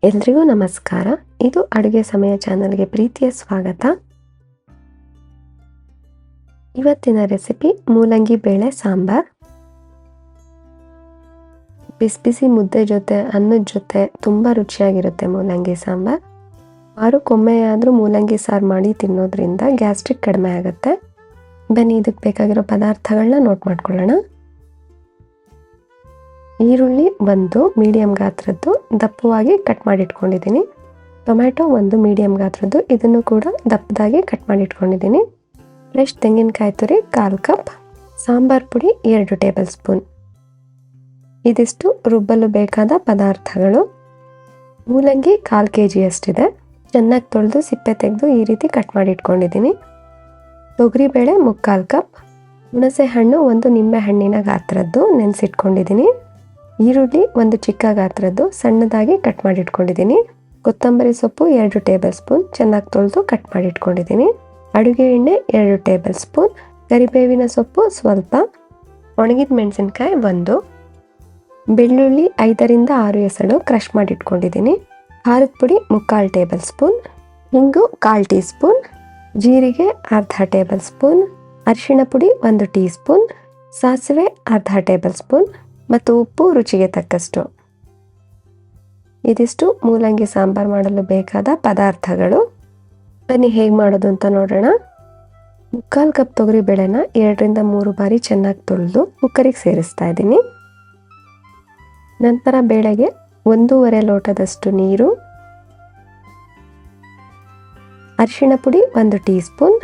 ಎಲ್ರಿಗೂ ನಮಸ್ಕಾರ. ಇದು ಅಡುಗೆ ಸಮಯ ಚಾನಲ್ಗೆ ಪ್ರೀತಿಯ ಸ್ವಾಗತ. ಇವತ್ತಿನ ರೆಸಿಪಿ ಮೂಲಂಗಿ ಬೇಳೆ ಸಾಂಬಾರ್. ಬಿಸಿ ಬಿಸಿ ಮುದ್ದೆ ಜೊತೆ ಅನ್ನದ ಜೊತೆ ತುಂಬ ರುಚಿಯಾಗಿರುತ್ತೆ ಮೂಲಂಗಿ ಸಾಂಬಾರ್. ವಾರಕ್ಕೊಮ್ಮೆಯಾದರೂ ಮೂಲಂಗಿ ಸಾರು ಮಾಡಿ ತಿನ್ನೋದ್ರಿಂದ ಗ್ಯಾಸ್ಟ್ರಿಕ್ ಕಡಿಮೆ ಆಗುತ್ತೆ. ಬನ್ನಿ ಇದಕ್ಕೆ ಬೇಕಾಗಿರೋ ಪದಾರ್ಥಗಳನ್ನ ನೋಟ್ ಮಾಡ್ಕೊಳ್ಳೋಣ. ಈರುಳ್ಳಿ ಒಂದು ಮೀಡಿಯಂ ಗಾತ್ರದ್ದು ದಪ್ಪವಾಗಿ ಕಟ್ ಮಾಡಿ ಇಟ್ಕೊಂಡಿದ್ದೀನಿ. ಟೊಮ್ಯಾಟೊ ಒಂದು ಮೀಡಿಯಂ ಗಾತ್ರದ್ದು, ಇದನ್ನು ಕೂಡ ದಪ್ಪದಾಗಿ ಕಟ್ ಮಾಡಿ ಇಟ್ಕೊಂಡಿದ್ದೀನಿ. ಫ್ರೆಶ್ ತೆಂಗಿನಕಾಯಿ ತುರಿ 1/4 ಕಪ್. ಸಾಂಬಾರ್ ಪುಡಿ 2 ಟೇಬಲ್ ಸ್ಪೂನ್. ಇದಿಷ್ಟು ರುಬ್ಬಲು ಬೇಕಾದ ಪದಾರ್ಥಗಳು. ಮೂಲಂಗಿ 1/4 kg ಅಷ್ಟಿದೆ. ಚೆನ್ನಾಗಿ ತೊಳೆದು ಸಿಪ್ಪೆ ತೆಗೆದು ಈ ರೀತಿ ಕಟ್ ಮಾಡಿ ಇಟ್ಕೊಂಡಿದ್ದೀನಿ. ತೊಗರಿಬೇಳೆ 3/4 ಕಪ್. ಹುಣಸೆ ಹಣ್ಣು ಒಂದು ನಿಂಬೆ ಹಣ್ಣಿನ ಗಾತ್ರದ್ದು ನೆನೆಸಿಟ್ಕೊಂಡಿದ್ದೀನಿ. ಈರುಳ್ಳಿ ಒಂದು ಚಿಕ್ಕ ಗಾತ್ರದ್ದು ಸಣ್ಣದಾಗಿ ಕಟ್ ಮಾಡಿ ಇಟ್ಕೊಂಡಿದ್ದೀನಿ. ಕೊತ್ತಂಬರಿ ಸೊಪ್ಪು 2 ಟೇಬಲ್ ಸ್ಪೂನ್ ಚೆನ್ನಾಗಿ ತೊಳೆದು ಕಟ್ ಮಾಡಿ ಇಟ್ಕೊಂಡಿದ್ದೀನಿ. ಅಡುಗೆ ಎಣ್ಣೆ 2 ಟೇಬಲ್ ಸ್ಪೂನ್. ಕರಿಬೇವಿನ ಸೊಪ್ಪು ಸ್ವಲ್ಪ. ಒಣಗಿದ ಮೆಣಸಿನ್ಕಾಯಿ 1. ಬೆಳ್ಳುಳ್ಳಿ 5ರಿಂದ 6 ಎಸಳು ಕ್ರಷ್ ಮಾಡಿ ಇಟ್ಕೊಂಡಿದ್ದೀನಿ. ಖಾರದ ಪುಡಿ 3/4 ಟೇಬಲ್ ಸ್ಪೂನ್. ಹಿಂಗು 1/4 ಟೀ ಸ್ಪೂನ್. ಜೀರಿಗೆ 1/2 ಟೇಬಲ್ ಸ್ಪೂನ್. ಅರಿಶಿಣ ಪುಡಿ 1 ಟೀ ಸ್ಪೂನ್. ಸಾಸಿವೆ 1/2 ಟೇಬಲ್ ಸ್ಪೂನ್ ಮತ್ತು ಉಪ್ಪು ರುಚಿಗೆ ತಕ್ಕಷ್ಟು. ಇದಿಷ್ಟು ಮೂಲಂಗಿ ಸಾಂಬಾರ್ ಮಾಡಲು ಬೇಕಾದ ಪದಾರ್ಥಗಳು. ಬನ್ನಿ ಹೇಗೆ ಮಾಡೋದು ಅಂತ ನೋಡೋಣ. 3/4 ಕಪ್ ತೊಗರಿ ಬೇಳೆನ 2ರಿಂದ 3 ಬಾರಿ ಚೆನ್ನಾಗಿ ತೊಳೆದು ಕುಕ್ಕರಿಗೆ ಸೇರಿಸ್ತಾ ಇದ್ದೀನಿ. ನಂತರ ಬೇಳೆಗೆ 1.5 ಲೋಟದಷ್ಟು ನೀರು, ಅರಿಶಿಣ ಪುಡಿ 1 ಟೀ ಸ್ಪೂನ್,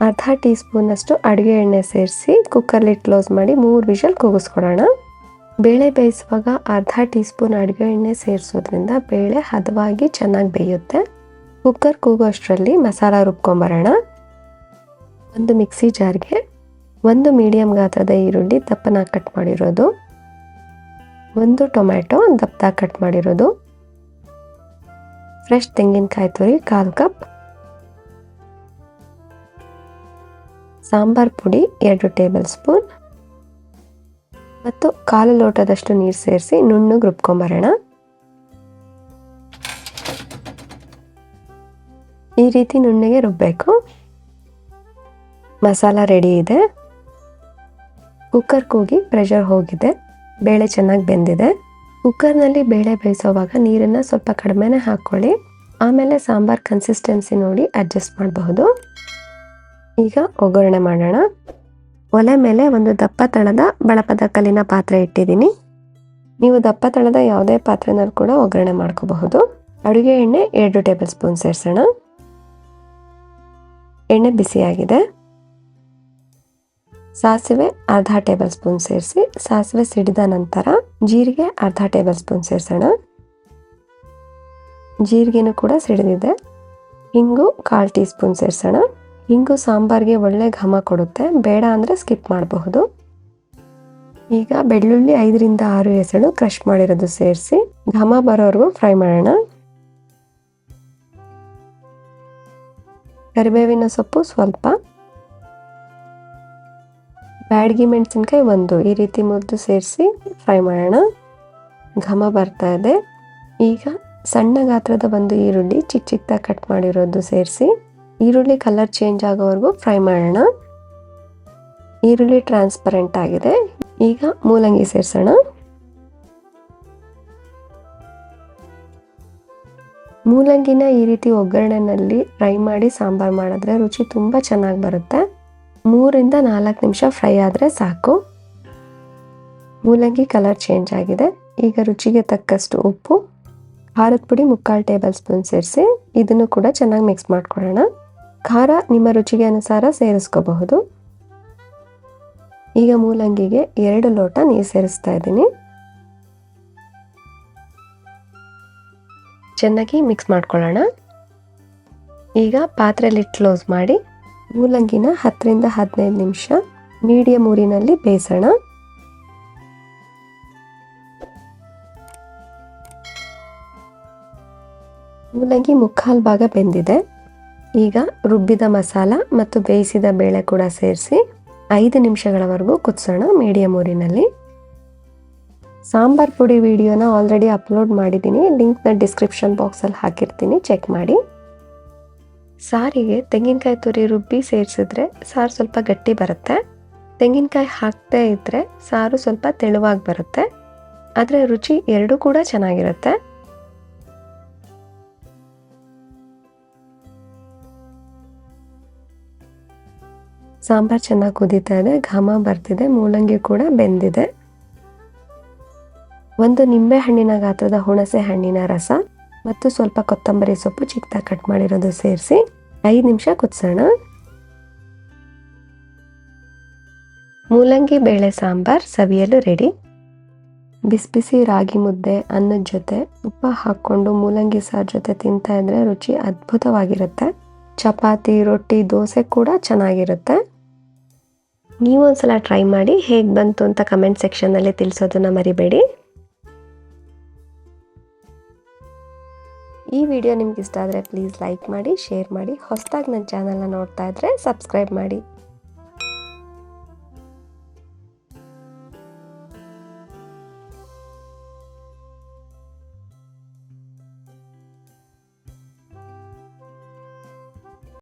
1/2 ಟೀ ಸ್ಪೂನ್ ಅಷ್ಟು ಅಡುಗೆ ಎಣ್ಣೆ ಸೇರಿಸಿ ಕುಕ್ಕರ್ಲಿ ಕ್ಲೋಸ್ ಮಾಡಿ 3 ವಿಷಲ್ ಕೂಗಿಸ್ಕೊಡೋಣ. ಬೇಳೆ ಬೇಯಿಸುವಾಗ 1/2 ಟೀ ಸ್ಪೂನ್ ಅಡುಗೆ ಎಣ್ಣೆ ಸೇರಿಸೋದ್ರಿಂದ ಬೇಳೆ ಹದವಾಗಿ ಚೆನ್ನಾಗಿ ಬೇಯುತ್ತೆ. ಕುಕ್ಕರ್ ಕೂಗೋಷ್ಟರಲ್ಲಿ ಮಸಾಲ ರುಬ್ಕೊಂಬರೋಣ. ಒಂದು ಮಿಕ್ಸಿ ಜಾರ್ಗೆ 1 ಮೀಡಿಯಂ ಗಾತ್ರದ ಈರುಳ್ಳಿ ದಪ್ಪನಾಗಿ ಕಟ್ ಮಾಡಿರೋದು, 1 ಟೊಮ್ಯಾಟೊ ದಪ್ಪದಾಗಿ ಕಟ್ ಮಾಡಿರೋದು, ಫ್ರೆಶ್ ತೆಂಗಿನಕಾಯಿ ತುರಿ 1/4 ಕಪ್, ಸಾಂಬಾರ್ ಪುಡಿ 2 ಟೇಬಲ್ ಸ್ಪೂನ್ ಮತ್ತು 1/4 ಲೋಟದಷ್ಟು ನೀರು ಸೇರಿಸಿ ನುಣ್ಣಗೆ ರುಬ್ಕೊಂಬರೋಣ. ಈ ರೀತಿ ನುಣ್ಣಗೆ ರುಬ್ಬಬೇಕು. ಮಸಾಲ ರೆಡಿ ಇದೆ. ಕುಕ್ಕರ್ ಕೂಗಿ ಪ್ರೆಷರ್ ಹೋಗಿದೆ. ಬೇಳೆ ಚೆನ್ನಾಗಿ ಬೆಂದಿದೆ. ಕುಕ್ಕರ್ನಲ್ಲಿ ಬೇಳೆ ಬೇಯಿಸೋವಾಗ ನೀರನ್ನು ಸ್ವಲ್ಪ ಕಡಿಮೆನೇ ಹಾಕ್ಕೊಳ್ಳಿ. ಆಮೇಲೆ ಸಾಂಬಾರ್ ಕನ್ಸಿಸ್ಟೆನ್ಸಿ ನೋಡಿ ಅಡ್ಜಸ್ಟ್ ಮಾಡಬಹುದು. ಈಗ ಒಗ್ಗರಣೆ ಮಾಡೋಣ. ಒಲೆ ಮೇಲೆ ಒಂದು ದಪ್ಪ ತಳದ ಬಳಪದ ಕಲ್ಲಿನ ಪಾತ್ರೆ ಇಟ್ಟಿದ್ದೀನಿ. ನೀವು ದಪ್ಪ ತಳದ ಯಾವುದೇ ಪಾತ್ರೆನಲ್ಲಿ ಕೂಡ ಒಗ್ಗರಣೆ ಮಾಡ್ಕೋಬಹುದು. ಅಡುಗೆ ಎಣ್ಣೆ 2 ಟೇಬಲ್ ಸ್ಪೂನ್ ಸೇರಿಸೋಣ. ಎಣ್ಣೆ ಬಿಸಿಯಾಗಿದೆ. ಸಾಸಿವೆ 1/2 ಟೇಬಲ್ ಸ್ಪೂನ್ ಸೇರಿಸಿ ಸಾಸಿವೆ ಸಿಡಿದ ನಂತರ ಜೀರಿಗೆ 1/2 ಟೇಬಲ್ ಸ್ಪೂನ್ ಸೇರಿಸೋಣ. ಜೀರಿಗೆನೂ ಕೂಡ ಸಿಡಿದಿದೆ. ಹಿಂಗು 1/4 ಟೀ ಸ್ಪೂನ್ ಸೇರಿಸೋಣ. ಹಿಂಗು ಸಾಂಬಾರ್ಗೆ ಒಳ್ಳೆ ಘಮ ಕೊಡುತ್ತೆ. ಬೇಡ ಅಂದರೆ ಸ್ಕಿಪ್ ಮಾಡಬಹುದು. ಈಗ ಬೆಳ್ಳುಳ್ಳಿ 5ರಿಂದ 6 ಎಸಳು ಕ್ರಷ್ ಮಾಡಿರೋದು ಸೇರಿಸಿ ಘಮ ಬರೋವರೆಗೂ ಫ್ರೈ ಮಾಡೋಣ. ಕರಿಬೇವಿನ ಸೊಪ್ಪು ಸ್ವಲ್ಪ, ಬ್ಯಾಡಗಿ ಮೆಣಸಿನ್ಕಾಯಿ 1 ಈ ರೀತಿ ಮುರಿದು ಸೇರಿಸಿ ಫ್ರೈ ಮಾಡೋಣ. ಘಮ ಬರ್ತಾ ಇದೆ. ಈಗ ಸಣ್ಣ ಗಾತ್ರದ 1 ಈರುಳ್ಳಿ ಚಿಕ್ಕ ಚಿಕ್ಕದಾಗಿ ಕಟ್ ಮಾಡಿರೋದು ಸೇರಿಸಿ ಈರುಳ್ಳಿ ಕಲರ್ ಚೇಂಜ್ ಆಗೋವರೆಗೂ ಫ್ರೈ ಮಾಡೋಣ. ಈರುಳ್ಳಿ ಟ್ರಾನ್ಸ್ಪರೆಂಟ್ ಆಗಿದೆ. ಈಗ ಮೂಲಂಗಿ ಸೇರಿಸೋಣ. ಮೂಲಂಗಿನ ಈ ರೀತಿ ಒಗ್ಗರಣೆನಲ್ಲಿ ಫ್ರೈ ಮಾಡಿ ಸಾಂಬಾರ್ ಮಾಡಿದ್ರೆ ರುಚಿ ತುಂಬ ಚೆನ್ನಾಗಿ ಬರುತ್ತೆ. 3ರಿಂದ 4 ನಿಮಿಷ ಫ್ರೈ ಆದರೆ ಸಾಕು. ಮೂಲಂಗಿ ಕಲರ್ ಚೇಂಜ್ ಆಗಿದೆ. ಈಗ ರುಚಿಗೆ ತಕ್ಕಷ್ಟು ಉಪ್ಪು, ಖಾರದ ಪುಡಿ 3/4 ಟೇಬಲ್ ಸ್ಪೂನ್ ಸೇರಿಸಿ ಇದನ್ನು ಕೂಡ ಚೆನ್ನಾಗಿ ಮಿಕ್ಸ್ ಮಾಡ್ಕೊಳ್ಳೋಣ. ಖಾರ ನಿಮ್ಮ ರುಚಿಗೆ ಅನುಸಾರ ಸೇರಿಸ್ಕೋಬಹುದು. ಈಗ ಮೂಲಂಗಿಗೆ 2 ಲೋಟ ನೀರು ಸೇರಿಸ್ತಾ ಇದ್ದೀನಿ. ಚೆನ್ನಾಗಿ ಮಿಕ್ಸ್ ಮಾಡ್ಕೊಳ್ಳೋಣ. ಈಗ ಪಾತ್ರೆಯಲ್ಲಿ ಕ್ಲೋಸ್ ಮಾಡಿ ಮೂಲಂಗಿನ 10ರಿಂದ 15 ನಿಮಿಷ ಮೀಡಿಯಂ ಊರಿನಲ್ಲಿ ಬೇಯಿಸೋಣ. ಮೂಲಂಗಿ 3/4 ಭಾಗ ಬೆಂದಿದೆ. ಈಗ ರುಬ್ಬಿದ ಮಸಾಲ ಮತ್ತು ಬೇಯಿಸಿದ ಬೇಳೆ ಕೂಡ ಸೇರಿಸಿ 5 ನಿಮಿಷಗಳವರೆಗೂ ಕುದಿಸೋಣ ಮೀಡಿಯಂ ಊರಿನಲ್ಲಿ. ಸಾಂಬಾರ್ ಪುಡಿ ವಿಡಿಯೋನ ಆಲ್ರೆಡಿ ಅಪ್ಲೋಡ್ ಮಾಡಿದ್ದೀನಿ, ಲಿಂಕ್ನ ಡಿಸ್ಕ್ರಿಪ್ಷನ್ ಬಾಕ್ಸಲ್ಲಿ ಹಾಕಿರ್ತೀನಿ, ಚೆಕ್ ಮಾಡಿ. ಸಾರಿಗೆ ತೆಂಗಿನಕಾಯಿ ತುರಿ ರುಬ್ಬಿ ಸೇರಿಸಿದ್ರೆ ಸಾರು ಸ್ವಲ್ಪ ಗಟ್ಟಿ ಬರುತ್ತೆ. ತೆಂಗಿನಕಾಯಿ ಹಾಕದೇ ಇದ್ದರೆ ಸಾರು ಸ್ವಲ್ಪ ತೆಳುವಾಗಿ ಬರುತ್ತೆ. ಆದರೆ ರುಚಿ ಎರಡೂ ಕೂಡ ಚೆನ್ನಾಗಿರುತ್ತೆ. ಸಾಂಬಾರು ಚೆನ್ನಾಗಿ ಕುದೀತಾ ಇದೆ, ಘಮ ಬರ್ತಿದೆ, ಮೂಲಂಗಿ ಕೂಡ ಬೆಂದಿದೆ. ಒಂದು ನಿಂಬೆ ಹಣ್ಣಿನ ಗಾತ್ರದ ಹುಣಸೆ ಹಣ್ಣಿನ ರಸ ಮತ್ತು ಸ್ವಲ್ಪ ಕೊತ್ತಂಬರಿ ಸೊಪ್ಪು ಚಿಕ್ಕದಾಗಿ ಕಟ್ ಮಾಡಿರೋದು ಸೇರಿಸಿ 5 ನಿಮಿಷ ಕುದಿಸೋಣ. ಮೂಲಂಗಿ ಬೇಳೆ ಸಾಂಬಾರ್ ಸವಿಯಲು ರೆಡಿ. ಬಿಸಿ ಬಿಸಿ ರಾಗಿ ಮುದ್ದೆ ಅನ್ನದ ಜೊತೆ ತುಪ್ಪ ಹಾಕ್ಕೊಂಡು ಮೂಲಂಗಿ ಸಾರು ಜೊತೆ ತಿಂತಾ ಇದ್ರೆ ರುಚಿ ಅದ್ಭುತವಾಗಿರುತ್ತೆ. ಚಪಾತಿ, ರೊಟ್ಟಿ, ದೋಸೆ ಕೂಡ ಚೆನ್ನಾಗಿರುತ್ತೆ. ನೀವು ಒಂದ್ಸಲ ಟ್ರೈ ಮಾಡಿ, ಹೇಗೆ ಬಂತು ಅಂತ ಕಮೆಂಟ್ ಸೆಕ್ಷನ್ನಲ್ಲಿ ತಿಳಿಸೋದನ್ನ ಮರಿಬೇಡಿ. ಈ ವಿಡಿಯೋ ನಿಮ್ಗೆ ಇಷ್ಟ ಆದರೆ ಪ್ಲೀಸ್ ಲೈಕ್ ಮಾಡಿ, ಶೇರ್ ಮಾಡಿ. ಹೊಸದಾಗಿ ನನ್ನ ಚಾನಲ್ನ ನೋಡ್ತಾ ಇದ್ರೆ ಸಬ್ಸ್ಕ್ರೈಬ್ ಮಾಡಿ.